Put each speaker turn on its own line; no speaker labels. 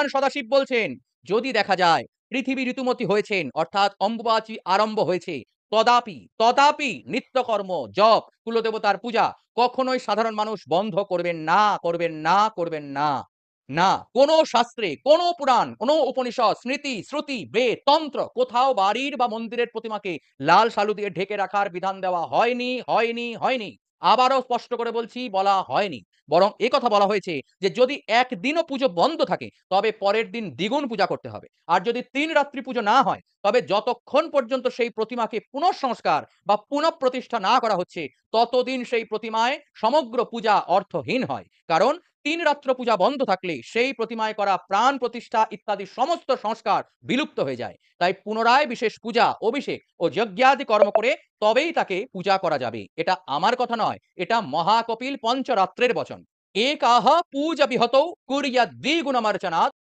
সদাশিব বলছেন, যদি দেখা যায় পৃথিবী ঋতুমতী হয়েছেন অর্থাৎ অম্বুবাচী আরম্ভ হয়েছে, তদাপি নিত্যকর্ম, জপ, কুলদেবতার পূজা কখনোই সাধারণ মানুষ বন্ধ করবেন না, করবেন না, করবেন না। না, কোন শাস্ত্রে, কোন পুরাণ, কোন উপনিষদ, স্মৃতি, শ্রুতি, বেদ, তন্ত্র কোথাও বাড়ির বা মন্দিরের প্রতিমাকে লাল শালু দিয়ে ঢেকে রাখার বিধান দেওয়া হয়নি, হয়নি, হয়নি। আবারও স্পষ্ট করে বলছি, বলা হয়নি। বরং একথা বলা হয়েছে যে যদি একদিনও পুজো বন্ধ থাকে তবে পরের দিন দ্বিগুণ পূজা করতে হবে। আর যদি ৩ রাত্রি পুজো না হয় তবে যতক্ষণ পর্যন্ত সেই প্রতিমাকে পুনঃসংস্কার বা পুনঃপ্রতিষ্ঠা না করা হচ্ছে ততদিন সেই প্রতিমায় সমগ্র পূজা অর্থহীন হয়। কারণ ৩ রাত্র পূজা বন্ধ থাকলে সেই প্রতিমায় করা প্রাণ প্রতিষ্ঠা ইত্যাদি সমস্ত সংস্কার বিলুপ্ত হয়ে যায়। তাই পুনরায় বিশেষ পূজা, অভিষেক ও যজ্ঞাদি কর্ম করে তবেই তাকে পূজা করা যাবে। এটা আমার কথা নয়, এটা মহাকপিল পঞ্চরাত্রের বচন। একাহ পূজা বিহতৌ কুর্যাদ্বিগুণমার্চনাৎ